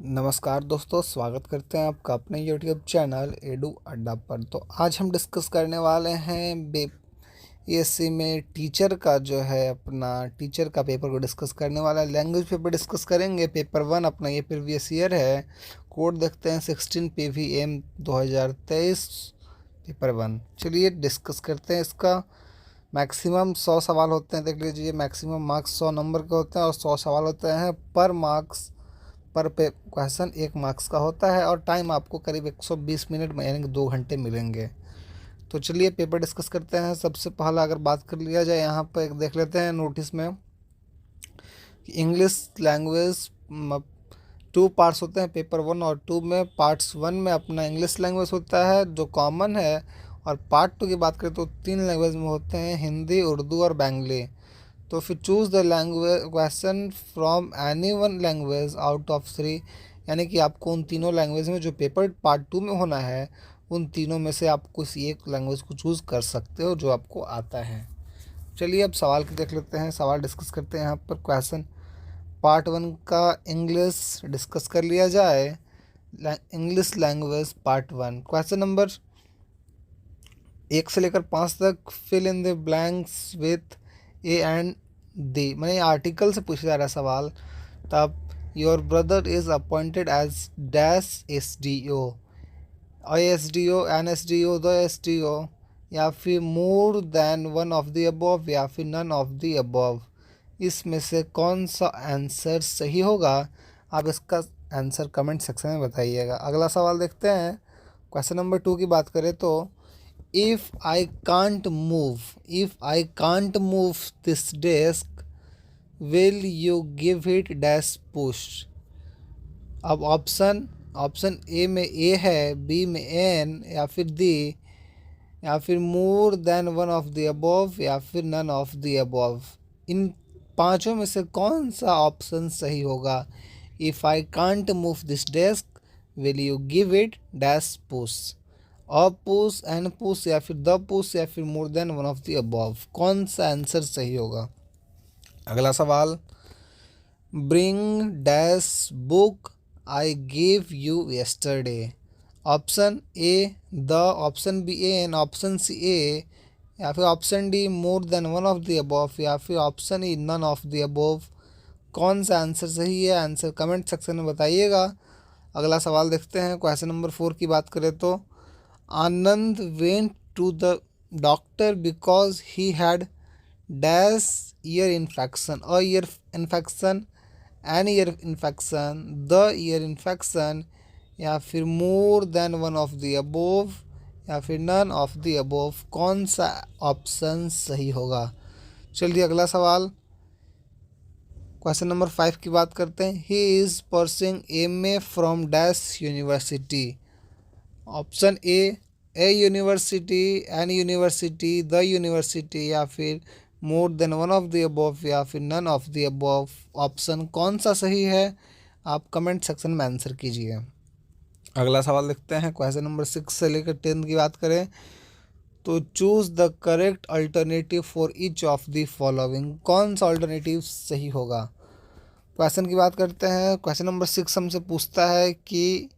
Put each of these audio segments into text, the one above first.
नमस्कार दोस्तों, स्वागत करते हैं आपका अपने यूट्यूब चैनल एडू अड्डा पर। तो आज हम डिस्कस करने वाले हैं बीपीएससी में टीचर का जो है अपना टीचर का पेपर को डिस्कस करने वाला है। लैंग्वेज पेपर डिस्कस करेंगे। पेपर 1 अपना ये प्रीवियस ईयर है। कोड देखते हैं 16 PVM 2023 पेपर 1। चलिए डिस्कस करते हैं इसका। मैक्सिमम 100 सवाल होते हैं, देख लीजिए। मैक्सिमम मार्क्स 100 नंबर के होते हैं और 100 सवाल होते हैं। पर क्वेश्चन 1 मार्क्स का होता है और टाइम आपको करीब 120 मिनट में यानी कि 2 घंटे मिलेंगे। तो चलिए पेपर डिस्कस करते हैं। सबसे पहला अगर बात कर लिया जाए, यहाँ पर एक देख लेते हैं नोटिस में कि इंग्लिश लैंग्वेज 2 पार्ट्स होते हैं पेपर 1 और 2 में। पार्ट्स 1 में अपना इंग्लिश लैंग्वेज होता है जो कॉमन है, और पार्ट 2 की बात करें तो 3 लैंग्वेज में होते हैं, हिंदी, उर्दू और बेंगली। तो फिर choose the language question from any one language out of 3, यानी कि आपको उन तीनों लैंग्वेज में जो पेपर पार्ट 2 में होना है, उन तीनों में से आप किसी एक लैंग्वेज को चूज़ कर सकते हो जो आपको आता है। चलिए अब सवाल की देख लेते हैं, सवाल डिस्कस करते हैं। यहाँ पर क्वेश्चन पार्ट 1 का इंग्लिश डिस्कस कर लिया जाए। English language part 1, question number 1 से लेकर 5 तक। Fill in the blanks with a and the, मैंने आर्टिकल से पूछा जा रहा है सवाल। तब your brother is appointed as dash SDO, ISDO, NSDO, the SDO, या फिर more than one of the above, या फिर नन ऑफ द अबव। इसमें से कौन सा आंसर सही होगा? आप इसका आंसर कमेंट सेक्शन में बताइएगा। अगला सवाल देखते हैं। क्वेश्चन नंबर 2 की बात करें तो if I can't move this desk, will you give it dash push? अब ऑप्शन ए में ए है, बी में एन, या फिर दी, या फिर more than one of the above, या फिर नन ऑफ द अबव। इन पांचों में से कौन सा ऑप्शन सही होगा? If I can't move this desk, will you give it dash push? और पुश, एन पुश, या फिर द पुश, या फिर more than one of the above. कौन सा आंसर सही होगा? अगला सवाल, bring dash book I give you yesterday. Option A the, option B an, option C a, या फिर option D more than one of the above, या फिर option E none of the above. कौन सा आंसर सही है? Answer comment section में बताइएगा। अगला सवाल देखते हैं। क्वेश्चन नंबर 4 की बात करें तो Anand went to the doctor because he had dash ear infection, a ear infection, an ear infection, the ear infection, या फिर more than one of the above, या फिर नन ऑफ द अबोव। कौन सा ऑप्शन सही होगा? चलिए अगला सवाल, क्वेश्चन नंबर 5 की बात करते हैं। He is pursuing MA from dash university. Option a university, an university, the university, या फिर more than one of the above, या फिर none of the above. Option कौन सा सही है? आप कमेंट सेक्शन में आंसर कीजिए। अगला सवाल देखते हैं। क्वेश्चन नंबर 6 से लेकर 10 की बात करें तो choose the correct alternative for each of the following. कौन सा अल्टरनेटिव सही होगा? क्वेश्चन की बात करते हैं। क्वेश्चन नंबर 6 हमसे पूछता है कि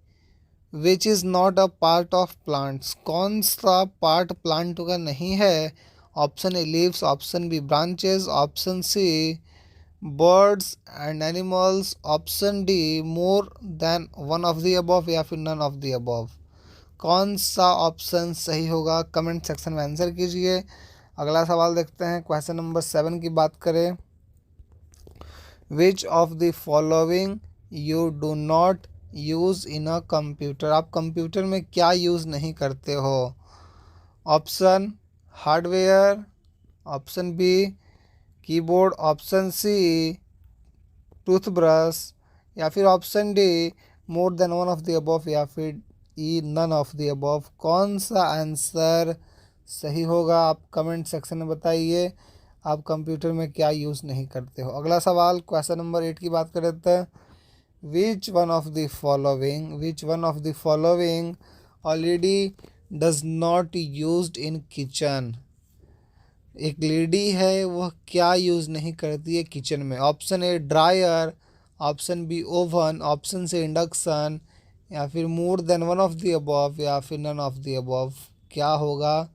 which is not a part of plants. कौन सा पार्ट प्लांट का नहीं है? Option a leaves, option b branches, option c birds and animals, option D more than one of the above, या फिर नन ऑफ द अबव। कौन सा option सही होगा? कमेंट सेक्शन में आंसर कीजिए। अगला सवाल देखते हैं। क्वेश्चन नंबर 7 की बात करें, which of the following you do not use in a computer. आप कंप्यूटर में क्या यूज़ नहीं करते हो? Option hardware, option b keyboard, option c toothbrush, या फिर option D more than one of the above, या फिर e none of the above. कौन सा आंसर सही होगा? आप कमेंट सेक्शन में बताइए। आप कंप्यूटर में क्या यूज़ नहीं करते हो? अगला सवाल, क्वेश्चन नंबर 8 की बात कर रहे थे। Which one of the following already does not used in kitchen. एक लेडी है, वह क्या यूज़ नहीं करती है किचन में? Option a dryer, option b oven, option c induction, या फिर more than one of the above, या फिर नन ऑफ द अबव। क्या होगा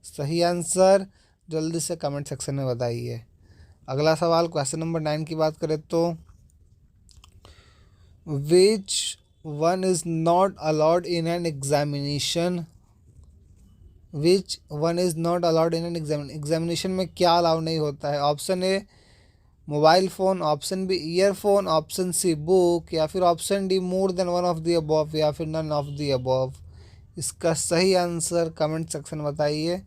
सही आंसर? जल्दी से कमेंट सेक्शन में बताइए। अगला सवाल क्वेश्चन नंबर 9 की बात करें तो which one is not allowed in an examination. Which one is not allowed in an examination में क्या अलाउ नहीं होता है? Option a mobile phone, option b earphone, option c book, या फिर option D more than one of the above, या फिर none of the above. इसका सही आंसर कमेंट सेक्शन में बताइए।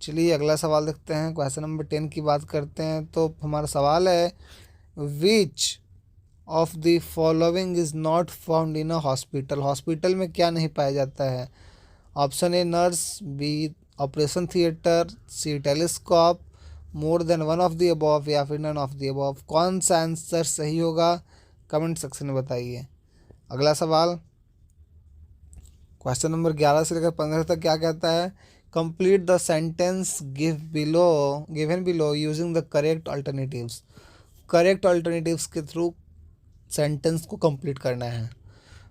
चलिए अगला सवाल देखते हैं। क्वेश्चन नंबर 10 की बात करते हैं तो हमारा सवाल है which of the following is not found in a hospital. Hospital में क्या नहीं पाया जाता है? Option A nurse, B operation theatre, C telescope, more than one of the above, या फिर नन ऑफ द अबव। कौन सा आंसर सही होगा कमेंट सेक्शन में बताइए। अगला सवाल क्वेश्चन नंबर 11 से लेकर 15 तक क्या कहता है? Complete the sentence given below using the correct alternatives. Correct alternatives के थ्रू सेंटेंस को कंप्लीट करना है।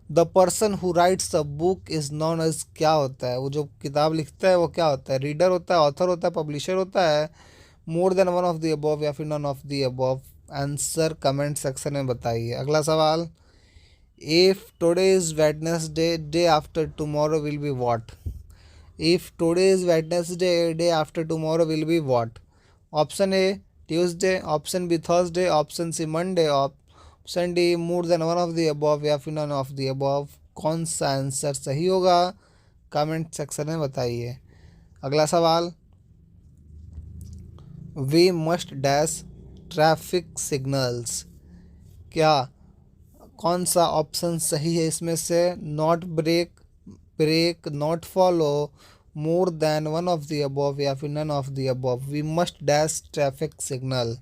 The person who writes a book is known as, क्या होता है? वो जो किताब लिखता है वो क्या होता है? रीडर होता है, ऑथर होता है, पब्लिशर होता है, more than one of the above, या फिर none of the above. Answer comment section में बताइए। अगला सवाल if today is Wednesday, day after tomorrow will be what? If today is Wednesday, day after tomorrow will be what? Option A Tuesday, option B Thursday, option C Monday, option D more than one of the above, या फिर none of the above. कौन सा answer सही होगा comment section में बताइए। अगला सवाल we must dash traffic signals. क्या कौन सा ऑप्शन सही है इसमें से? Not break, break, not follow, more than one of the above, या फिर none of the above. We must dash traffic signal.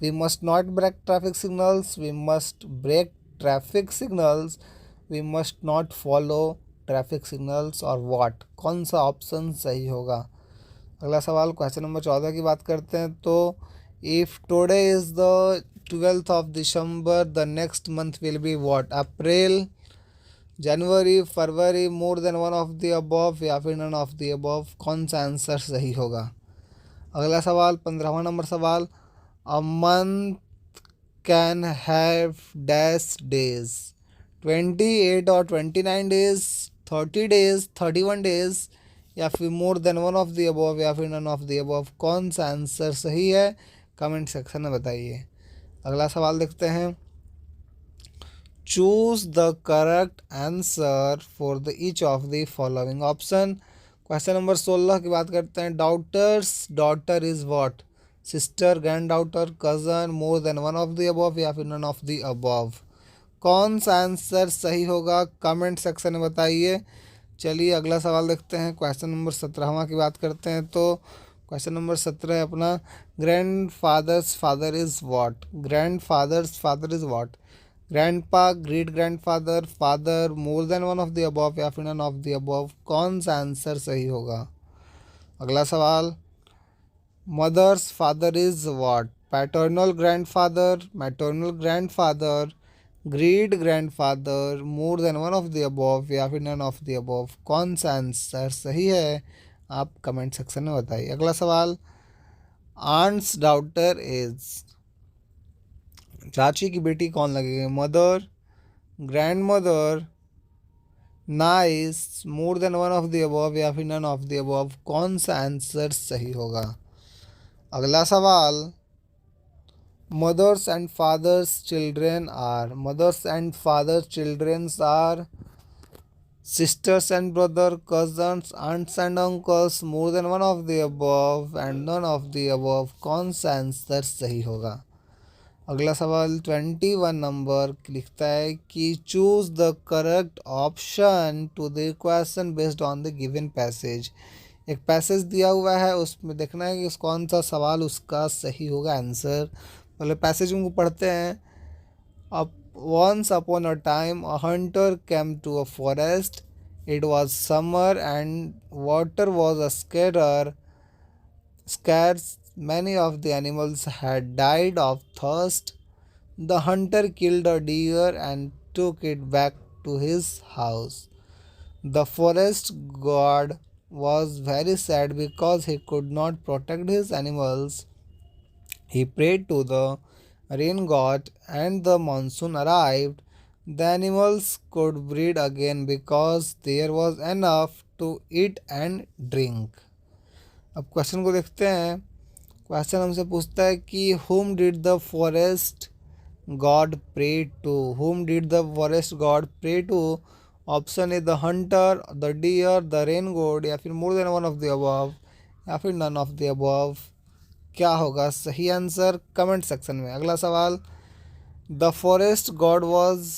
We must not break traffic signals, we must break traffic signals, we must not follow traffic signals, और what? कौन सा option सही होगा? अगला सवाल question number 14 की बात करते हैं तो if today is the 12th of December the next month will be what? April, January, February, more than one of the above, या फिर नन ऑफ द अबव। कौन सा आंसर सही होगा? अगला सवाल 15वां नंबर सवाल a month can have dash days? 28 और 29 डेज, 30 डेज, 31 डेज, या फिर more than one of the above, या फिर नन ऑफ द अबव। कौन सा आंसर सही है कमेंट सेक्शन में बताइए। अगला सवाल देखते हैं choose the correct answer for the each of the following option. Question number 16 की बात करते हैं daughter's daughter is what? Sister, granddaughter, cousin, more than one of the above, या फिर नन ऑफ द अबव। कौन सा answer सही होगा कमेंट सेक्शन में बताइए। चलिए अगला सवाल देखते हैं। क्वेश्चन नंबर 17वां की बात करते हैं तो क्वेश्चन नंबर 17 है अपना grandfather's father is what? Grandfather's father is what? Grandpa, great grandfather, father, more than one of the above, या फिर नन ऑफ द अबव। कौन सा आंसर सही होगा? अगला सवाल mother's father is what? Paternal grandfather, maternal grandfather, great grandfather, more than one of the above, या फिर नन ऑफ द अबव। कौन सा आंसर सही है आप कमेंट सेक्शन में बताइए। अगला सवाल आंट्स डॉटर इज, चाची की बेटी कौन लगेगी? Mother, grand mother, nice, more than one of the above, या फिर नन ऑफ द अबव। कौन सा आंसर सही होगा? अगला सवाल mother's and father's children are, mother's and father's childrens are sisters and brother, cousins, aunts and uncles, more than one of the above and none of the above। कौन सा answer सही होगा? अगला सवाल 21 नंबर लिखता है कि choose the correct option to the question based on the given passage. एक पैसेज दिया हुआ है उसमें देखना है कि उस कौन सा सवाल उसका सही होगा आंसर। पहले पैसेज को पढ़ते हैं। अब once upon a time, a hunter came to a forest. It was summer and water was scarce. Many of the animals had died of thirst. The hunter killed a deer and took it back to his house. The forest god was very sad because he could not protect his animals. He prayed to the rain god, and the monsoon arrived. The animals could breed again because there was enough to eat and drink. अब question को देखते हैं। Question हमसे पूछता है कि whom did the forest god pray to? Whom did the forest god pray to? Option A the hunter, the deer, the rain god, या फिर more than one of the above, या फिर नन ऑफ द अबव। क्या होगा सही answer? Comment section में। अगला सवाल, the forest God was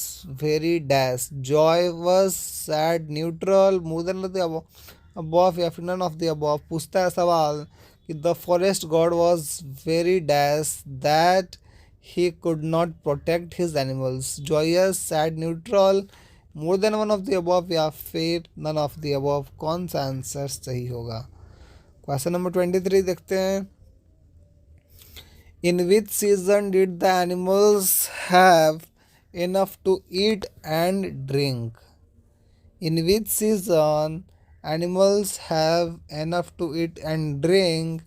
very dash, Joy was sad, neutral, more than the above, या फिर नन ऑफ द अबव। पूछता है सवाल कि the forest God was very dash that he could not protect his animals, joyous, sad, neutral, more than one of the above, या फिर none of the above। कौन सा आंसर सही होगा? क्वेश्चन नंबर 23 देखते हैं। In which season did the animals have enough to eat and drink? In which season animals have enough to eat and drink?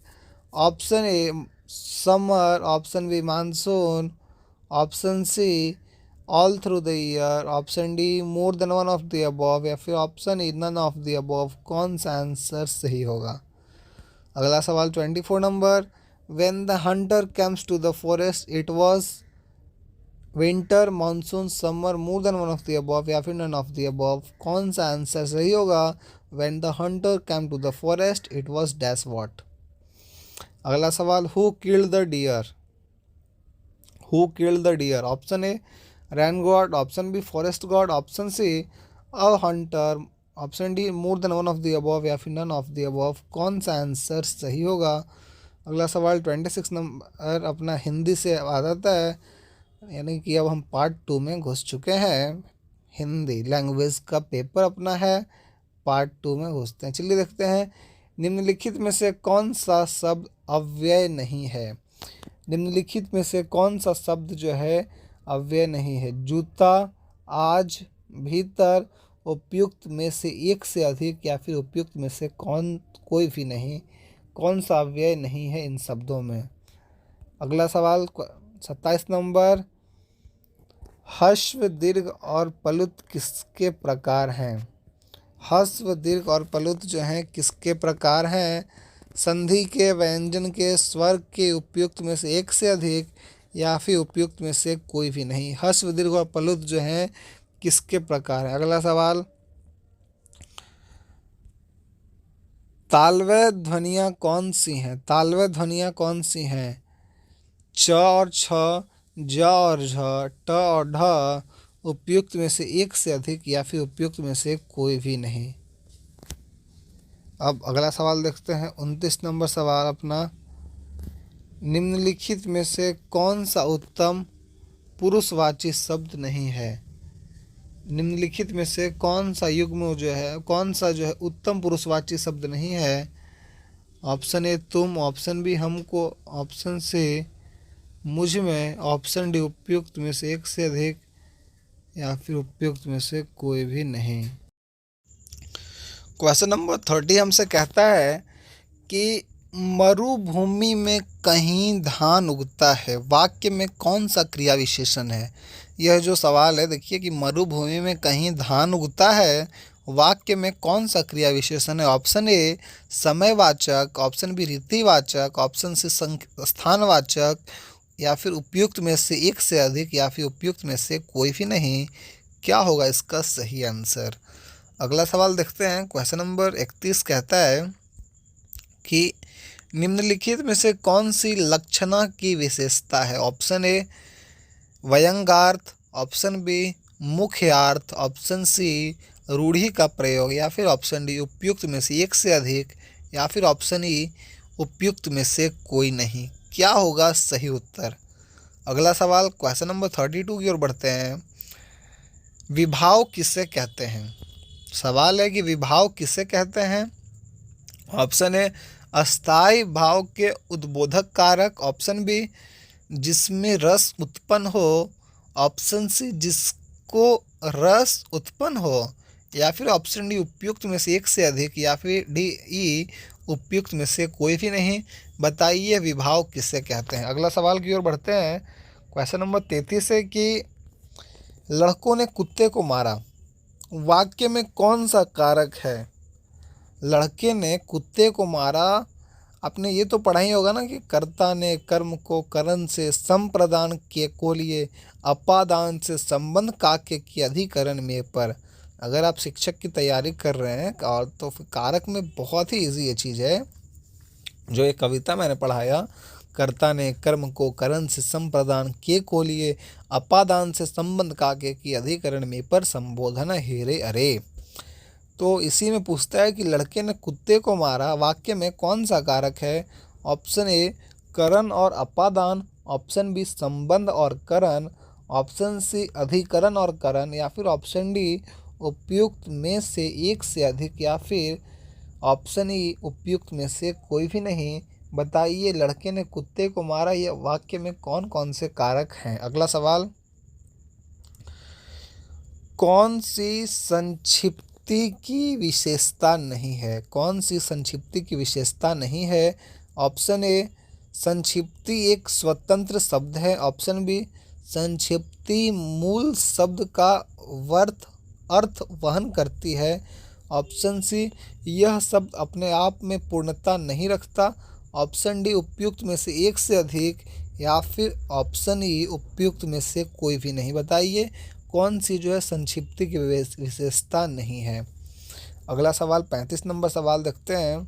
Option A summer, option B monsoon, option C all through the year, option D more than one of the above, या फिर option E none of the above. कौन सा answer सही होगा? अगला सवाल 24 number, when the hunter comes to the forest it was winter, monsoon, summer, more than one of the above, या फिर नन ऑफ द अबव। कौन सा आंसर सही होगा? When the hunter come to the forest it was dash what. अगला सवाल, who killed the deer? Who killed the deer? Option A rain god, option B forest god, option C a hunter, option D more than one of the above, या फिर none of the above. कौन सा answer सही होगा? अगला सवाल 26 number अपना हिंदी से आ जाता है, यानी कि अब हम पार्ट 2 में घुस चुके हैं। हिंदी लैंग्वेज का पेपर अपना है, पार्ट 2 में घुसते हैं। चलिए देखते हैं, निम्नलिखित में से कौन सा शब्द अव्यय नहीं है? निम्नलिखित में से कौन सा शब्द जो है अव्यय नहीं है? जूता, आज, भीतर, उपयुक्त में से एक से अधिक, या फिर उपयुक्त में से कोई भी नहीं। कौन सा अव्यय नहीं है इन शब्दों में? अगला सवाल 27 नंबर, ह्रस्व, दीर्घ और प्लुत किसके प्रकार हैं? ह्रस्व, दीर्घ और प्लुत जो हैं किसके प्रकार हैं? संधि के, व्यंजन के, स्वर के, उपयुक्त में से एक से अधिक, या फिर उपयुक्त में से कोई भी नहीं। ह्रस्व, दीर्घ और प्लुत जो हैं किसके प्रकार हैं? अगला सवाल, तालव्य ध्वनियाँ कौन सी हैं? तालव्य ध्वनियाँ कौन सी हैं? च और छ, ज और झ, ट और ढ, उपयुक्त में से एक से अधिक, या फिर उपयुक्त में से कोई भी नहीं। अब अगला सवाल देखते हैं, 29 नंबर सवाल अपना, निम्नलिखित में से कौन सा उत्तम पुरुषवाची शब्द नहीं है? निम्नलिखित में से कौन सा युग्म जो है, कौन सा जो है उत्तम पुरुषवाची शब्द नहीं है? ऑप्शन ए तुम, ऑप्शन बी हमको, ऑप्शन सी मुझ में, ऑप्शन डी उपयुक्त में से एक से अधिक, या फिर उपयुक्त में से कोई भी नहीं। क्वेश्चन नंबर 30 हमसे कहता है कि मरुभूमि में कहीं धान उगता है, वाक्य में कौन सा क्रिया विशेषण है? यह जो सवाल है, देखिए कि मरुभूमि में कहीं धान उगता है, वाक्य में कौन सा क्रिया विशेषण है? ऑप्शन ए समयवाचक, ऑप्शन बी रीतिवाचक, ऑप्शन सी स्थानवाचक, या फिर उपयुक्त में से एक से अधिक, या फिर उपयुक्त में से कोई भी नहीं। क्या होगा इसका सही आंसर? अगला सवाल देखते हैं, क्वेश्चन नंबर 31 कहता है कि निम्नलिखित में से कौन सी लक्षणा की विशेषता है? ऑप्शन ए व्यंग्यार्थ, ऑप्शन बी मुख्यार्थ, ऑप्शन सी रूढ़ि का प्रयोग, या फिर ऑप्शन डी उपयुक्त में से एक से अधिक, या फिर ऑप्शन ई उपयुक्त में से कोई नहीं। क्या होगा सही उत्तर? अगला सवाल क्वेश्चन नंबर 32 की ओर बढ़ते हैं, विभाव किसे कहते हैं? सवाल है कि विभाव किसे कहते हैं? ऑप्शन ए अस्थायी भाव के उद्बोधक कारक, ऑप्शन बी जिसमें रस उत्पन्न हो, ऑप्शन सी जिसको रस उत्पन्न हो, या फिर ऑप्शन डी उपयुक्त में से एक से अधिक, या फिर डी ई उपयुक्त में से कोई भी नहीं। बताइए विभाव किसे कहते हैं। अगला सवाल की ओर बढ़ते हैं। क्वेश्चन नंबर 33 है कि लड़कों ने कुत्ते को मारा, वाक्य में कौन सा कारक है। लड़के ने कुत्ते को मारा, आपने ये तो पढ़ा ही होगा ना कि कर्ता ने कर्म को करण से संप्रदान के को लिए अपादान से संबंध काके की अधिकरण में पर। अगर आप शिक्षक की तैयारी कर रहे हैं और तो फिर कारक में बहुत ही इजी ये चीज़ है। जो एक कविता मैंने पढ़ाया, कर्ता ने कर्म को करण से संप्रदान के को लिए अपादान से संबंध काके की अधिकरण में पर संबोधन हेरे अरे। तो इसी में पूछता है कि लड़के ने कुत्ते को मारा, वाक्य में कौन सा कारक है। ऑप्शन ए करण और अपादान, ऑप्शन बी संबंध और करण, ऑप्शन सी अधिकरण और करण, या फिर ऑप्शन डी उपयुक्त में से एक से अधिक, या फिर ऑप्शन ई उपयुक्त में से कोई भी नहीं। बताइए लड़के ने कुत्ते को मारा, यह वाक्य में कौन कौन से कारक हैं। अगला सवाल, कौन सी संक्षिप्ति की विशेषता नहीं है। कौन सी संक्षिप्ति की विशेषता नहीं है। ऑप्शन ए संक्षिप्ति एक स्वतंत्र शब्द है, ऑप्शन बी संक्षिप्ति मूल शब्द का अर्थ वहन करती है, ऑप्शन सी यह शब्द अपने आप में पूर्णता नहीं रखता, ऑप्शन डी उपयुक्त में से एक से अधिक, या फिर ऑप्शन ई उपयुक्त में से कोई भी नहीं। बताइए कौन सी जो है संक्षिप्ति की विशेषता नहीं है। अगला सवाल 35 नंबर सवाल देखते हैं।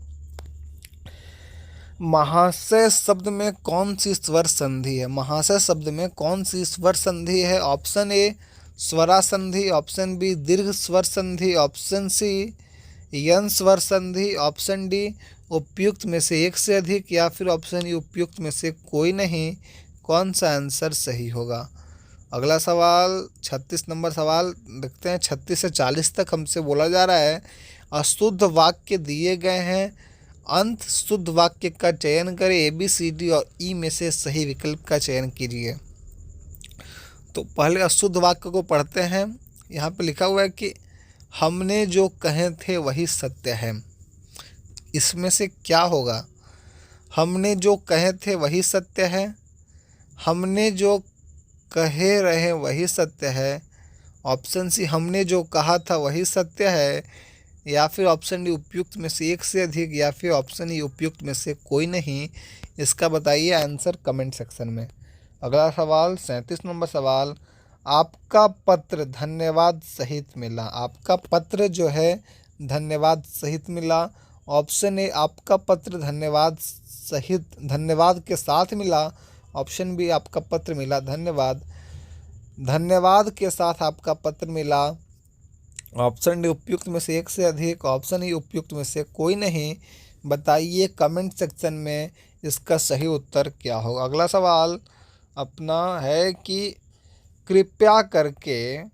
महाशय शब्द में कौन सी स्वर संधि है। महाशय शब्द में कौन सी स्वर संधि है। ऑप्शन ए स्वरा संधि, ऑप्शन बी दीर्घ स्वर संधि, ऑप्शन सी यन स्वर संधि, ऑप्शन डी उपयुक्त में से एक से अधिक, या फिर ऑप्शन ई उपयुक्त में से कोई नहीं। कौन सा आंसर सही होगा। अगला सवाल 36 नंबर सवाल देखते हैं। 36 से 40 तक हमसे बोला जा रहा है अशुद्ध वाक्य दिए गए हैं, अंत शुद्ध वाक्य का चयन करें, ए बी सी डी और ई में से सही विकल्प का चयन कीजिए। तो पहले अशुद्ध वाक्य को पढ़ते हैं। यहाँ पे लिखा हुआ है कि हमने जो कहे थे वही सत्य है। इसमें से क्या होगा। हमने जो कहे थे वही सत्य है, हमने जो कहे रहे वही सत्य है, ऑप्शन सी हमने जो कहा था वही सत्य है, या फिर ऑप्शन डी उपयुक्त में से एक से अधिक, या फिर ऑप्शन ई उपयुक्त में से कोई नहीं। इसका बताइए आंसर कमेंट सेक्शन में। अगला सवाल 37 नंबर सवाल, आपका पत्र धन्यवाद सहित मिला। आपका पत्र जो है धन्यवाद सहित मिला। ऑप्शन ए आपका पत्र धन्यवाद के साथ मिला, ऑप्शन बी आपका पत्र मिला धन्यवाद के साथ आपका पत्र मिला, ऑप्शन डी उपयुक्त में से एक से अधिक, ऑप्शन ई उपयुक्त में से कोई नहीं। बताइए कमेंट सेक्शन में इसका सही उत्तर क्या होगा। अगला सवाल अपना है कि कृपया करके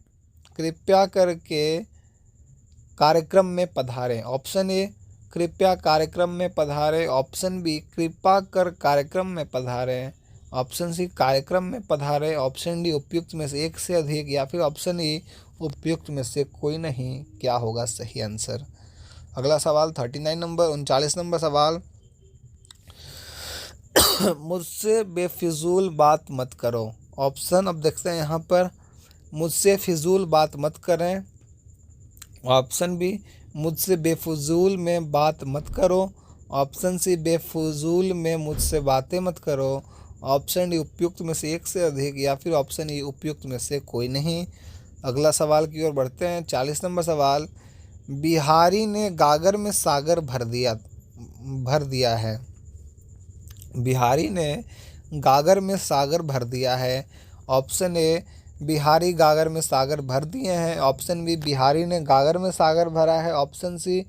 कार्यक्रम में पधारें। ऑप्शन ए कृपया कार्यक्रम में पधारें, ऑप्शन बी कृपा कर कार्यक्रम में पधारें, ऑप्शन सी कार्यक्रम में पधारें, ऑप्शन डी उपयुक्त में से एक से अधिक, या फिर ऑप्शन ई उपयुक्त में से कोई नहीं। क्या होगा सही आंसर। अगला सवाल 39 नंबर सवाल, मुझसे बेफिजूल बात मत करो। ऑप्शन अब देखते हैं यहाँ पर, मुझसे फिजूल बात मत करें, ऑप्शन बी मुझसे बेफजूल में बात मत करो, ऑप्शन सी बेफजूल में मुझसे बातें मत करो, ऑप्शन डी उपयुक्त में से एक से अधिक, या फिर ऑप्शन ई उपयुक्त में से कोई नहीं। अगला सवाल की ओर बढ़ते हैं। 40 नंबर सवाल, बिहारी ने गागर में सागर भर दिया है। बिहारी ने गागर में सागर भर दिया है। ऑप्शन ए बिहारी गागर में सागर भर दिए हैं, ऑप्शन बी बिहारी ने गागर में सागर भरा है, ऑप्शन सी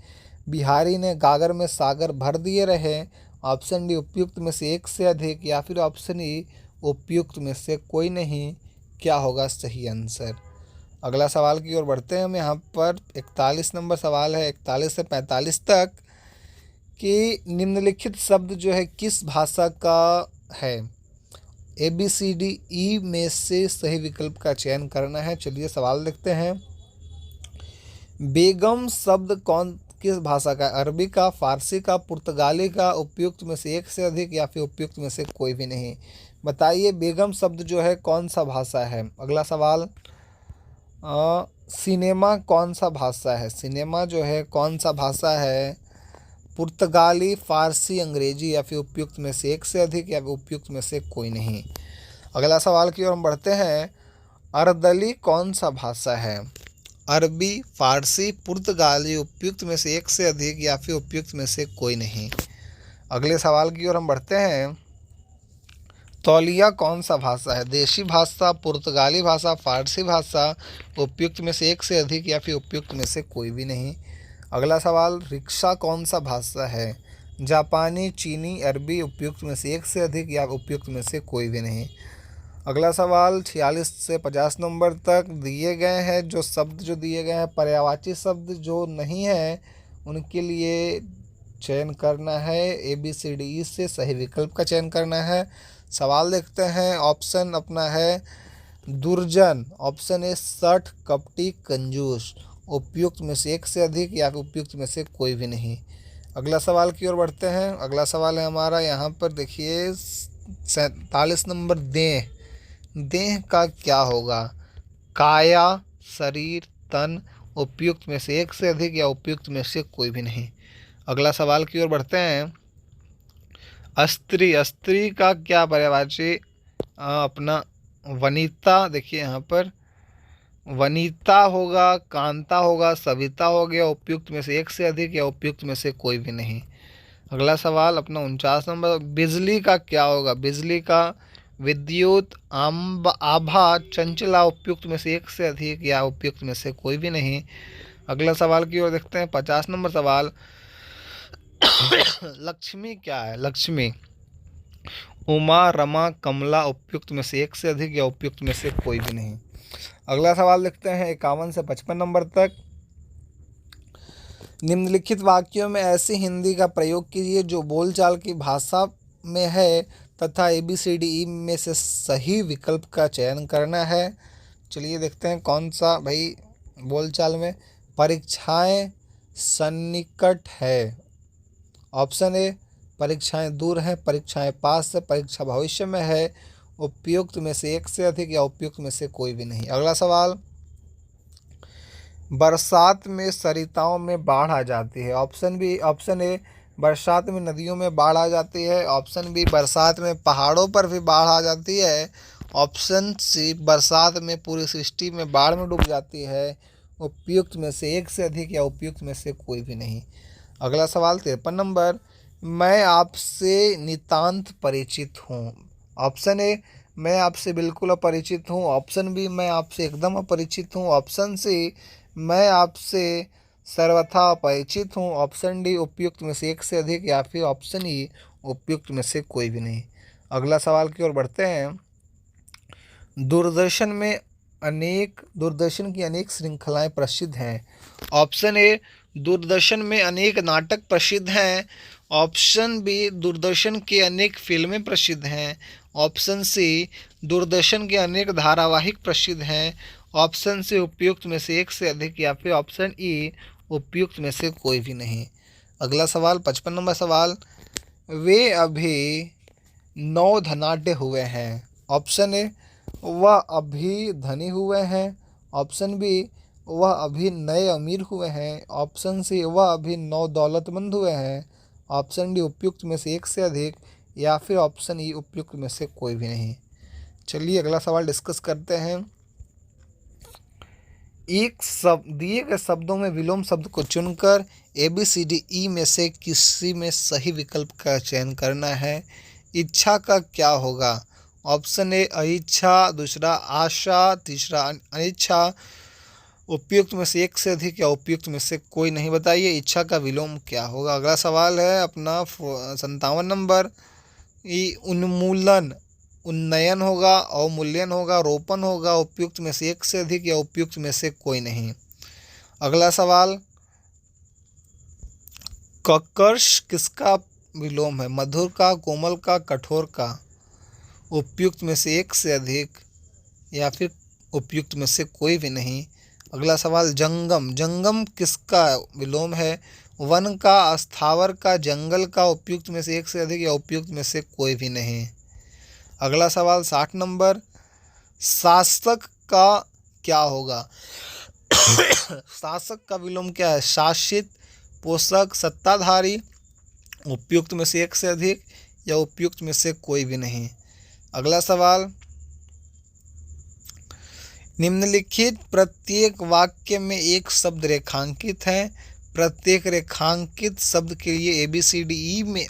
बिहारी ने गागर में सागर भर दिए रहे, ऑप्शन डी उपयुक्त में से एक से अधिक, या फिर ऑप्शन ई उपयुक्त में से कोई नहीं। क्या होगा सही आंसर। अगला सवाल की ओर बढ़ते हैं हम। यहाँ पर 41 नंबर सवाल है 41 से 45 तक कि निम्नलिखित शब्द जो है किस भाषा का है। ABCDE में से सही विकल्प का चयन करना है। चलिए सवाल देखते हैं। बेगम शब्द कौन किस भाषा का? अरबी का, फारसी का, पुर्तगाली का? उपयुक्त में से एक से अधिक या फिर उपयुक्त में से कोई भी नहीं। बताइए बेगम शब्द जो है कौन सा भाषा है। अगला सवाल, सिनेमा कौन सा भाषा है? सिनेमा जो है कौन सा भाषा है? पुर्तगाली, फारसी, अंग्रेजी या फिर उपयुक्त में से एक से अधिक या फिर उपयुक्त में से कोई नहीं। अगला सवाल की ओर हम बढ़ते हैं। अर्दली कौन सा भाषा है? अरबी, फारसी, पुर्तगाली? उपयुक्त में से एक से अधिक या फिर उपयुक्त में से कोई नहीं। अगले सवाल की ओर हम बढ़ते हैं। तौलिया कौन सा भाषा है? देशी भाषा, पुर्तगाली भाषा, फारसी भाषा? उपयुक्त में से एक से अधिक या फिर उपयुक्त में से कोई भी नहीं। अगला सवाल, रिक्शा कौन सा भाषा है? जापानी, चीनी, अरबी? उपयुक्त में से एक से अधिक या उपयुक्त में से कोई भी नहीं। अगला सवाल 46 से 50 नंबर तक दिए गए हैं। जो शब्द जो दिए गए हैं पर्यायवाची शब्द जो नहीं है उनके लिए चयन करना है। ABCDE से सही विकल्प का चयन करना है। सवाल देखते हैं। ऑप्शन अपना है दुर्जन, ऑप्शन ए सठ, कपटी, कंजूस? उपयुक्त में से एक से अधिक या उपयुक्त में से कोई भी नहीं। अगला सवाल की ओर बढ़ते हैं। अगला सवाल है हमारा यहाँ पर देखिए 47 नंबर। देह, देह का क्या होगा? काया, शरीर, तन? उपयुक्त में से एक से अधिक या उपयुक्त में से कोई भी नहीं। अगला सवाल की ओर बढ़ते हैं। स्त्री, स्त्री का क्या पर्यायवाची अपना वनिता? देखिए यहाँ पर वनिता होगा, कांता होगा, सविता हो गया। उपयुक्त में से एक से अधिक या उपयुक्त में से कोई भी नहीं। अगला सवाल अपना 49 नंबर। बिजली का क्या होगा? बिजली का विद्युत, आभा, चंचला? उपयुक्त में से एक से अधिक या उपयुक्त में से कोई भी नहीं। अगला सवाल की ओर देखते हैं। 50 नंबर सवाल। लक्ष्मी क्या है? लक्ष्मी उमा, रमा, कमला? उपयुक्त में से एक से अधिक या उपयुक्त में से कोई भी नहीं। अगला सवाल देखते हैं 51 से 55 नंबर तक। निम्नलिखित वाक्यों में ऐसी हिंदी का प्रयोग कीजिए जो बोलचाल की भाषा में है तथा ABCDE में से सही विकल्प का चयन करना है। चलिए देखते हैं कौन सा भाई बोलचाल में। परीक्षाएं सन्निकट है। ऑप्शन ए परीक्षाएं दूर हैं, परीक्षाएं पास है, परीक्षा भविष्य में है। उपयुक्त में से एक से अधिक या उपयुक्त में से कोई भी नहीं। अगला सवाल, बरसात में सरिताओं में बाढ़ आ जाती है। ऑप्शन ए बरसात में नदियों में बाढ़ आ जाती है। ऑप्शन बी बरसात में पहाड़ों पर भी बाढ़ आ जाती है। ऑप्शन सी बरसात में पूरी सृष्टि में बाढ़ में डूब जाती है। उपयुक्त में से एक से अधिक या उपयुक्त में से कोई भी नहीं। अगला सवाल 53 नंबर। मैं आपसे नितांत परिचित हूँ। ऑप्शन ए मैं आपसे बिल्कुल अपरिचित हूँ। ऑप्शन बी मैं आपसे एकदम अपरिचित हूँ। ऑप्शन सी मैं आपसे सर्वथा अपरिचित हूँ। ऑप्शन डी उपयुक्त में से एक से अधिक या फिर ऑप्शन ई उपयुक्त में से कोई भी नहीं। अगला सवाल की ओर बढ़ते हैं। दूरदर्शन की अनेक श्रृंखलाएं प्रसिद्ध हैं। ऑप्शन ए दूरदर्शन में अनेक नाटक प्रसिद्ध हैं। ऑप्शन बी दूरदर्शन की अनेक फिल्में प्रसिद्ध हैं। ऑप्शन सी दूरदर्शन के अनेक धारावाहिक प्रसिद्ध हैं। ऑप्शन सी उपयुक्त में से एक से अधिक या फिर ऑप्शन ई उपयुक्त में से कोई भी नहीं। अगला सवाल 55 नंबर सवाल। वे अभी नौ धनाढ्य हुए हैं। ऑप्शन ए वह अभी धनी हुए हैं। ऑप्शन बी वह अभी नए अमीर हुए हैं। ऑप्शन सी वह अभी नौ दौलतमंद हुए हैं। ऑप्शन डी उपयुक्त में से एक से अधिक या फिर ऑप्शन ई उपयुक्त में से कोई भी नहीं। चलिए अगला सवाल डिस्कस करते हैं। एक दिए गए शब्दों में विलोम शब्द को चुनकर ABCDE में से किसी में सही विकल्प का चयन करना है। इच्छा का क्या होगा? ऑप्शन ए अइच्छा, दूसरा आशा, तीसरा अनिच्छा। उपयुक्त में से एक से अधिक या उपयुक्त में से कोई नहीं। बताइए इच्छा का विलोम क्या होगा। अगला सवाल है अपना 57 नंबर। उन्मूलन, उन्नयन होगा, अवमूल्यन होगा, रोपण होगा। उपयुक्त में से एक से अधिक या उपयुक्त में से कोई नहीं। अगला सवाल, कर्कश किसका विलोम है? मधुर का, कोमल का, कठोर का? उपयुक्त में से एक से अधिक या फिर उपयुक्त में से कोई भी नहीं। अगला सवाल, जंगम, जंगम किसका विलोम है? वन का, स्थावर का, जंगल का, उपयुक्त में से एक से अधिक या उपयुक्त में से कोई भी नहीं। अगला सवाल 60 नंबर, शासक का क्या होगा? शासक का विलोम क्या है? शासित, पोषक, सत्ताधारी, उपयुक्त में से एक से अधिक या उपयुक्त में से कोई भी नहीं। अगला सवाल, निम्नलिखित प्रत्येक वाक्य में एक शब्द रेखांकित है। प्रत्येक रेखांकित शब्द के लिए ABCDE में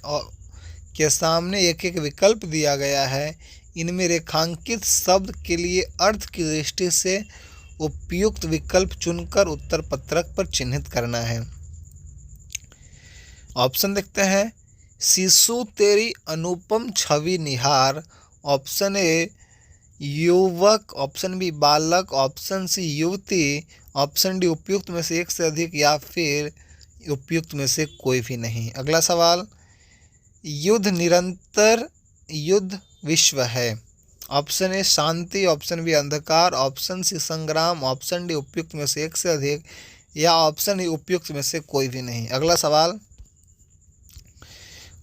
के सामने एक एक विकल्प दिया गया है। इनमें रेखांकित शब्द के लिए अर्थ की दृष्टि से उपयुक्त विकल्प चुनकर उत्तर पत्रक पर चिन्हित करना है। ऑप्शन देखते हैं। शिशु तेरी अनुपम छवि निहार। ऑप्शन ए युवक, ऑप्शन बी बालक, ऑप्शन सी युवती, ऑप्शन डी उपयुक्त में से एक से अधिक या फिर उपयुक्त में से कोई भी नहीं। अगला सवाल, युद्ध निरंतर, युद्ध विश्व है। ऑप्शन ए शांति, ऑप्शन बी अंधकार, ऑप्शन सी संग्राम, ऑप्शन डी उपयुक्त में से एक से अधिक या ऑप्शन ई उपयुक्त में से कोई भी नहीं। अगला सवाल,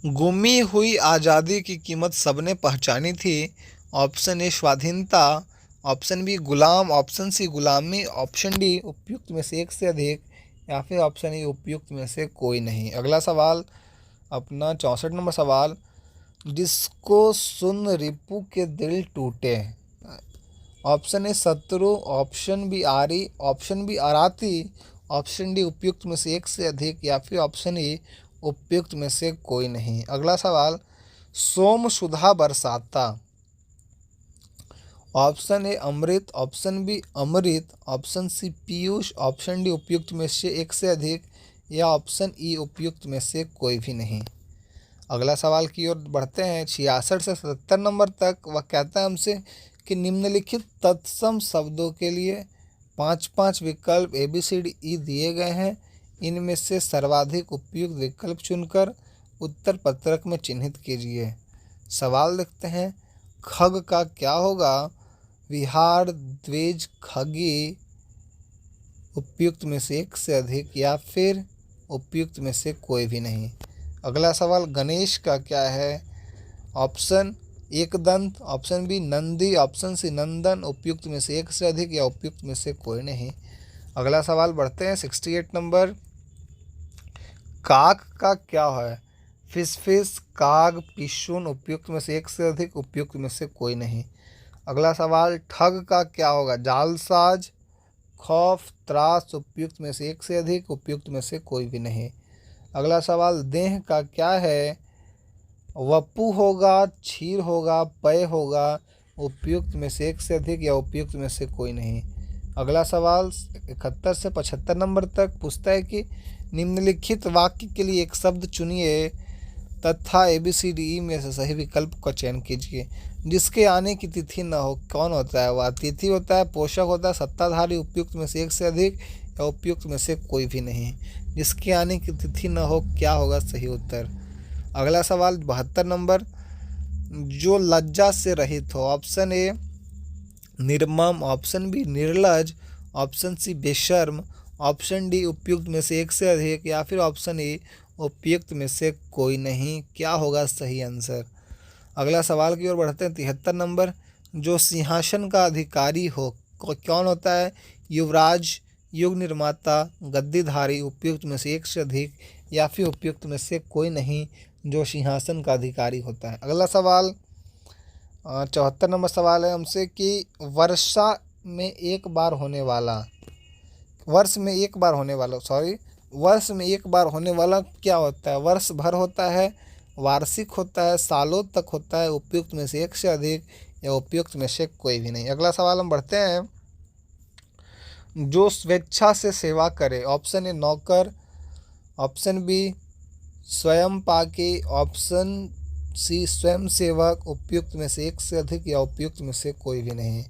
गुमी हुई आज़ादी की कीमत सबने पहचानी थी। ऑप्शन ए स्वाधीनता, ऑप्शन बी गुलाम, ऑप्शन सी गुलामी, ऑप्शन डी उपयुक्त में से एक से अधिक या फिर ऑप्शन ई उपयुक्त में से कोई नहीं। अगला सवाल अपना 64 नंबर सवाल, जिसको सुन रिपु के दिल टूटे। ऑप्शन ए शत्रु, ऑप्शन बी आरी, ऑप्शन बी आराती, ऑप्शन डी उपयुक्त में से एक से अधिक या फिर ऑप्शन ई उपयुक्त में से कोई नहीं। अगला सवाल, सोम सुधा बरसाता। ऑप्शन ए अमृत, ऑप्शन बी अमृत, ऑप्शन सी पीयूष, ऑप्शन डी उपयुक्त में से एक से अधिक या ऑप्शन ई उपयुक्त में से कोई भी नहीं। अगला सवाल की ओर बढ़ते हैं 66 से 77 नंबर तक। वह कहता है हमसे कि निम्नलिखित तत्सम शब्दों के लिए 5-5 विकल्प ABCDE दिए गए हैं। इनमें से सर्वाधिक उपयुक्त विकल्प चुनकर उत्तर पत्रक में चिन्हित कीजिए। सवाल देखते हैं। खग का क्या होगा? विहार, द्विज, खगी, उपयुक्त में से एक से अधिक या फिर उपयुक्त में से कोई भी नहीं। अगला सवाल, गणेश का क्या है? ऑप्शन एकदंत, ऑप्शन बी नंदी, ऑप्शन सी नंदन, उपयुक्त में से एक से अधिक या उपयुक्त में से कोई नहीं। अगला सवाल बढ़ते हैं 68 नंबर, काक का क्या है? फिश फिश, काग, पिशुन, उपयुक्त में से एक से अधिक, उपयुक्त में से कोई नहीं। अगला सवाल, ठग का क्या होगा? जालसाज, खौफ, त्रास, उपयुक्त में से एक से अधिक, उपयुक्त में से कोई भी नहीं। अगला सवाल, देह का क्या है? वपु होगा, क्षीर होगा, पय होगा, उपयुक्त में से एक से अधिक या उपयुक्त में से कोई नहीं। अगला सवाल 71 से 75 नंबर तक पूछता है कि निम्नलिखित वाक्य के लिए एक शब्द चुनिए तथा ABCDE में से सही विकल्प का चयन कीजिए। जिसके आने की तिथि न हो, कौन होता है? वह अतिथि होता है, पोषक होता है, सत्ताधारी, उपयुक्त में से एक से अधिक या उपयुक्त में से कोई भी नहीं। जिसके आने की तिथि न हो, क्या होगा सही उत्तर? अगला सवाल 72 नंबर, जो लज्जा से रहित हो। ऑप्शन ए निर्मम, ऑप्शन बी निर्लज, ऑप्शन सी बेशर्म, ऑप्शन डी उपयुक्त में से एक से अधिक या फिर ऑप्शन ए उपयुक्त में से कोई नहीं। क्या होगा सही आंसर? अगला सवाल की ओर बढ़ते हैं 73 नंबर, जो सिंहासन का अधिकारी हो, कौन होता है? युवराज, युग निर्माता, गद्दीधारी, उपयुक्त में से एक से अधिक या फिर उपयुक्त में से कोई नहीं जो सिंहासन का अधिकारी होता है। अगला सवाल 74 नंबर सवाल है हमसे कि वर्ष में एक बार होने वाला क्या होता है? वर्ष भर होता है, वार्षिक होता है, सालों तक होता है, उपयुक्त में से एक से अधिक या उपयुक्त में से कोई भी नहीं। अगला सवाल हम बढ़ते हैं, जो स्वेच्छा से सेवा करे। ऑप्शन ए नौकर, ऑप्शन बी स्वयं पाकी, ऑप्शन सी स्वयं सेवक, उपयुक्त में से एक से अधिक या उपयुक्त में से कोई भी नहीं।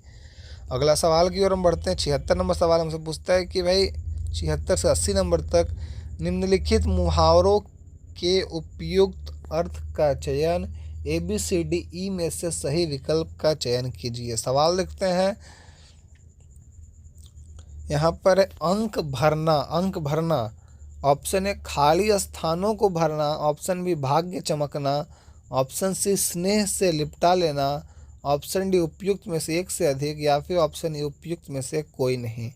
अगला सवाल की ओर हम बढ़ते हैं 76 नंबर सवाल हमसे पूछता है कि भाई 76 से 80 नंबर तक निम्नलिखित मुहावरों के उपयुक्त अर्थ का चयन ABCDE में से सही विकल्प का चयन कीजिए। सवाल देखते हैं। यहाँ पर है अंक भरना। अंक भरना। ऑप्शन ए खाली स्थानों को भरना, ऑप्शन बी भाग्य चमकना, ऑप्शन सी स्नेह से लिपटा लेना, ऑप्शन डी उपयुक्त में से एक से अधिक, या फिर ऑप्शन ए उपयुक्त में से कोई नहीं।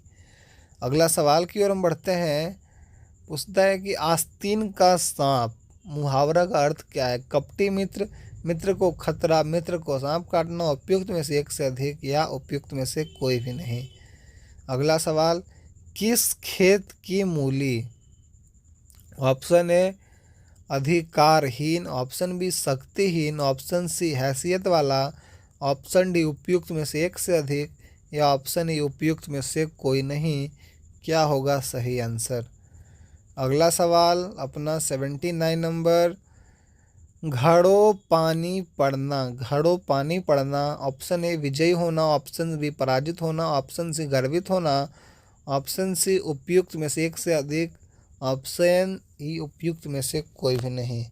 अगला सवाल की ओर हम बढ़ते हैं। पूछता है कि आस्तीन का सांप मुहावरा का अर्थ क्या है? कपटी मित्र, मित्र को खतरा, मित्र को सांप काटना, उपयुक्त में से एक से अधिक, या उपयुक्त में से कोई भी नहीं। अगला सवाल, किस खेत की मूली? ऑप्शन ए अधिकारहीन, ऑप्शन बी शक्तिहीन, ऑप्शन सी हैसियत वाला, ऑप्शन डी उपयुक्त में से एक से अधिक, या ऑप्शन ई उपयुक्त में से कोई नहीं। क्या होगा सही आंसर? अगला सवाल अपना 79 नंबर, घड़ों पानी पड़ना। घड़ों पानी पड़ना। ऑप्शन ए विजयी होना, ऑप्शन बी पराजित होना, ऑप्शन सी गर्वित होना, ऑप्शन सी उपयुक्त में से एक से अधिक, ऑप्शन ई उपयुक्त में से कोई भी नहीं।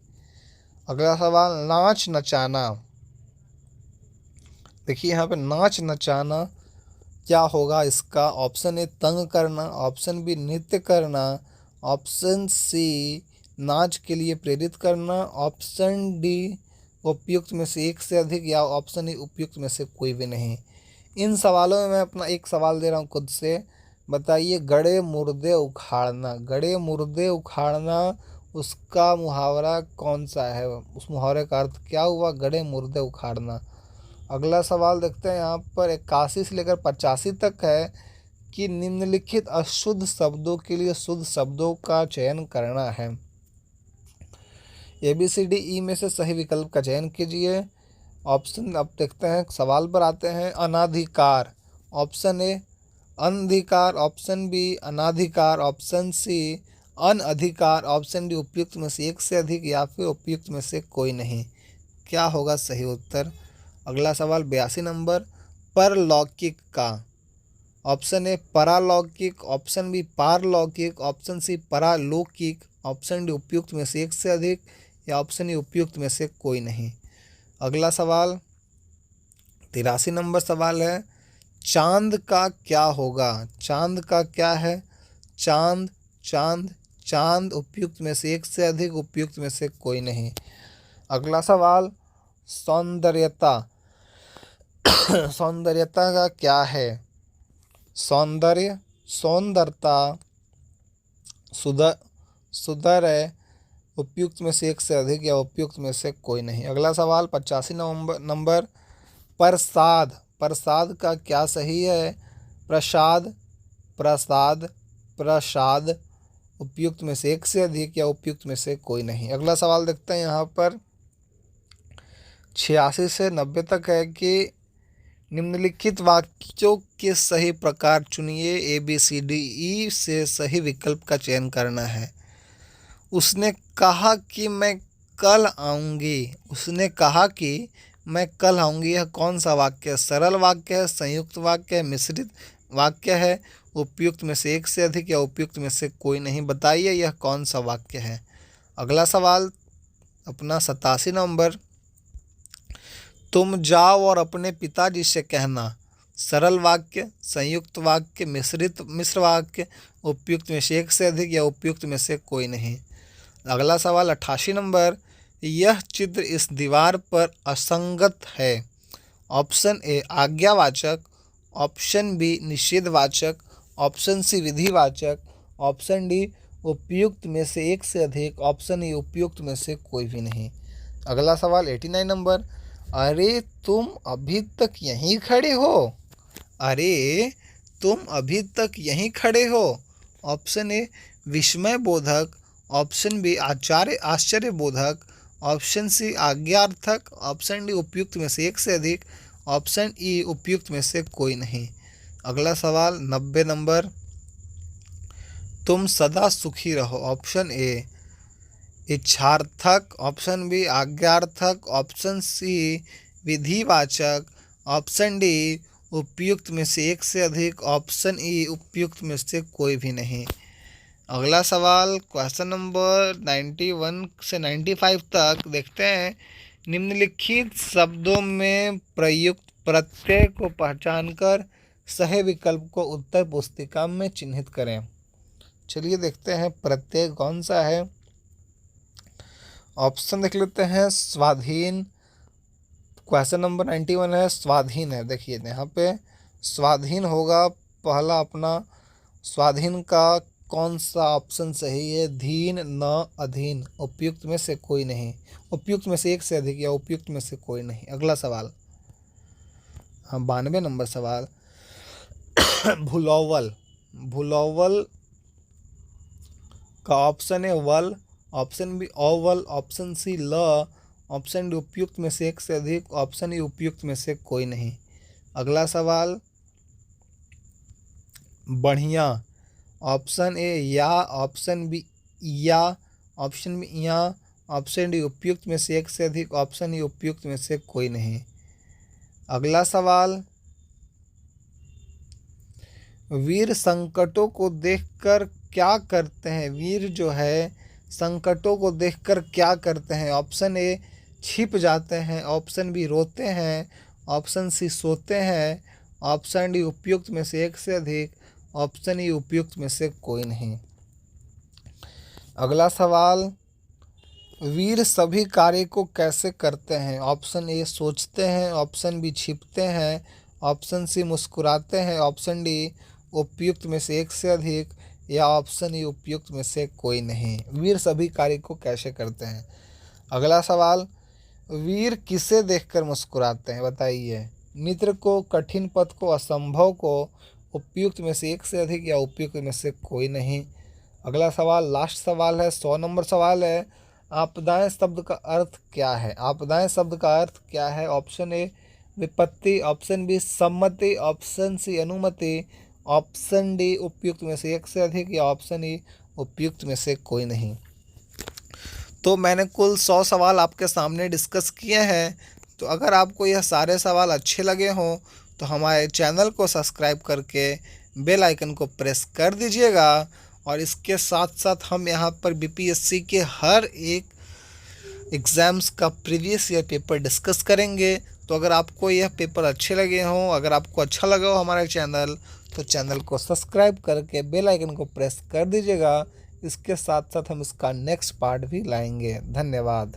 अगला सवाल, नाच नचाना। देखिए यहाँ पे नाच नचाना क्या होगा इसका? ऑप्शन ए तंग करना, ऑप्शन बी नृत्य करना, ऑप्शन सी नाच के लिए प्रेरित करना, ऑप्शन डी उपयुक्त में से एक से अधिक, या ऑप्शन ई उपयुक्त में से कोई भी नहीं। इन सवालों में मैं अपना एक सवाल दे रहा हूँ खुद से। बताइए, गड़े मुर्दे उखाड़ना। गड़े मुर्दे उखाड़ना, उसका मुहावरा कौन सा है? उस मुहावरे का अर्थ क्या हुआ? गड़े मुर्दे उखाड़ना। अगला सवाल देखते हैं। यहाँ पर 81 से लेकर 85 तक है कि निम्नलिखित अशुद्ध शब्दों के लिए शुद्ध शब्दों का चयन करना है। ABCDE में से सही विकल्प का चयन कीजिए। ऑप्शन अब देखते हैं, सवाल पर आते हैं। अनाधिकार। ऑप्शन ए अनधिकार, ऑप्शन बी अनाधिकार, ऑप्शन सी अनअधिकार, ऑप्शन डी उपयुक्त में से एक से अधिक, या फिर उपयुक्त में से कोई नहीं। क्या होगा सही उत्तर? अगला सवाल 82 नंबर, परलौकिक का। ऑप्शन ए परालौकिक, ऑप्शन बी पारलौकिक, ऑप्शन सी परालौकिक, ऑप्शन डी उपयुक्त में से एक से अधिक, या ऑप्शन ई उपयुक्त में से कोई नहीं। अगला सवाल 83 नंबर सवाल है, चांद का क्या होगा? चांद का क्या है? चांद, चांद, चांद, उपयुक्त में से एक से अधिक, उपयुक्त में से कोई नहीं। अगला सवाल, सौंदर्यता। सौंदर्यता का क्या है? सौंदर्य, सौंदर्यता, सुधर है, उपयुक्त में से एक से अधिक, या उपयुक्त में से कोई नहीं। अगला सवाल 85 नंबर, प्रसाद। प्रसाद का क्या सही है? प्रसाद, प्रसाद, प्रसाद, उपयुक्त में से एक से अधिक, या उपयुक्त में से कोई नहीं। अगला सवाल देखते हैं। यहाँ पर 86 से 90 तक है कि निम्नलिखित वाक्यों के सही प्रकार चुनिए। ABCDE से सही विकल्प का चयन करना है। उसने कहा कि मैं कल आऊँगी। उसने कहा कि मैं कल आऊँगी। यह कौन सा वाक्य है? सरल वाक्य है, संयुक्त वाक्य है, मिश्रित वाक्य है, उपयुक्त में से एक से अधिक, या उपयुक्त में से कोई नहीं। बताइए यह कौन सा वाक्य है? अगला सवाल अपना 87 नंबर, तुम जाओ और अपने पिताजी से कहना। सरल वाक्य, संयुक्त वाक्य, मिश्र वाक्य, उपयुक्त में से एक से अधिक, या उपयुक्त में से कोई नहीं। अगला सवाल 88 नंबर, यह चित्र इस दीवार पर असंगत है। ऑप्शन ए आज्ञावाचक, ऑप्शन बी निषेधवाचक, ऑप्शन सी विधिवाचक, ऑप्शन डी उपयुक्त में से एक से अधिक, ऑप्शन ई उपयुक्त में से कोई भी नहीं। अगला सवाल 89 नंबर, अरे तुम अभी तक यहीं खड़े हो। अरे तुम अभी तक यहीं खड़े हो। ऑप्शन ए विस्मय बोधक, ऑप्शन बी आश्चर्य बोधक, ऑप्शन सी आज्ञार्थक, ऑप्शन डी उपयुक्त में से एक से अधिक, ऑप्शन ई उपयुक्त में से कोई नहीं। अगला सवाल 90 नंबर, तुम सदा सुखी रहो। ऑप्शन ए इच्छार्थक, ऑप्शन बी आज्ञार्थक, ऑप्शन सी विधिवाचक, ऑप्शन डी उपयुक्त में से एक से अधिक, ऑप्शन ई उपयुक्त में से कोई भी नहीं। अगला सवाल क्वेश्चन नंबर 91 से 95 तक देखते हैं। निम्नलिखित शब्दों में प्रयुक्त प्रत्यय को पहचानकर सही विकल्प को उत्तर पुस्तिका में चिन्हित करें। चलिए देखते हैं प्रत्यय कौन सा है। ऑप्शन देख लेते हैं। स्वाधीन, क्वेश्चन नंबर 91 है, स्वाधीन है। देखिए यहाँ पे स्वाधीन होगा पहला अपना। स्वाधीन का कौन सा ऑप्शन सही है? धीन, न, अधीन। उपयुक्त में से कोई नहीं। उपयुक्त में से एक से अधिक या उपयुक्त में से कोई नहीं। अगला सवाल, हाँ 92 नंबर सवाल। भुलौवल, भुलौवल का ऑप्शन है वल, ऑप्शन बी अवल, ऑप्शन सी ल, ऑप्शन डी उपयुक्त में से एक से अधिक, ऑप्शन ई उपयुक्त में से कोई नहीं। अगला सवाल, बढ़िया, ऑप्शन ए या, ऑप्शन बी या, ऑप्शन बी या, ऑप्शन डी उपयुक्त में से एक से अधिक, ऑप्शन ई उपयुक्त में से कोई नहीं। अगला सवाल, वीर संकटों को देखकर क्या करते हैं? वीर जो है संकटों को देखकर क्या करते हैं? ऑप्शन ए छिप जाते हैं, ऑप्शन बी रोते हैं, ऑप्शन सी सोते हैं, ऑप्शन डी उपयुक्त में से एक से अधिक, ऑप्शन ई उपयुक्त में से कोई नहीं। अगला सवाल, वीर सभी कार्य को कैसे करते हैं? ऑप्शन ए सोचते हैं, ऑप्शन बी छिपते हैं, ऑप्शन सी मुस्कुराते हैं, ऑप्शन डी उपयुक्त में से एक से अधिक, या ऑप्शन ई उपयुक्त में से कोई नहीं। वीर सभी कार्य को कैसे करते हैं? अगला सवाल, वीर किसे देखकर मुस्कुराते हैं? बताइए। मित्र को, कठिन पद को, असंभव को, उपयुक्त में से एक से अधिक या उपयुक्त में से कोई नहीं। अगला सवाल, लास्ट सवाल है, 100 नंबर सवाल है। आपदाएं शब्द का अर्थ क्या है? आपदाएं शब्द का अर्थ क्या है? ऑप्शन ए विपत्ति, ऑप्शन बी सम्मति, ऑप्शन सी अनुमति, ऑप्शन डी उपयुक्त में से एक से अधिक, या ऑप्शन ई उपयुक्त में से कोई नहीं। तो मैंने कुल 100 सवाल आपके सामने डिस्कस किए हैं। तो अगर आपको यह सारे सवाल अच्छे लगे हों तो हमारे चैनल को सब्सक्राइब करके बेल आइकन को प्रेस कर दीजिएगा। और इसके साथ साथ हम यहाँ पर बीपीएससी के हर एक एग्ज़ाम्स का प्रीवियस ईयर पेपर डिस्कस करेंगे। तो अगर आपको यह पेपर अच्छे लगे हों, अगर आपको अच्छा लगा हो हमारा चैनल, तो चैनल को सब्सक्राइब करके बेल आइकन को प्रेस कर दीजिएगा। इसके साथ साथ हम इसका नेक्स्ट पार्ट भी लाएंगे। धन्यवाद।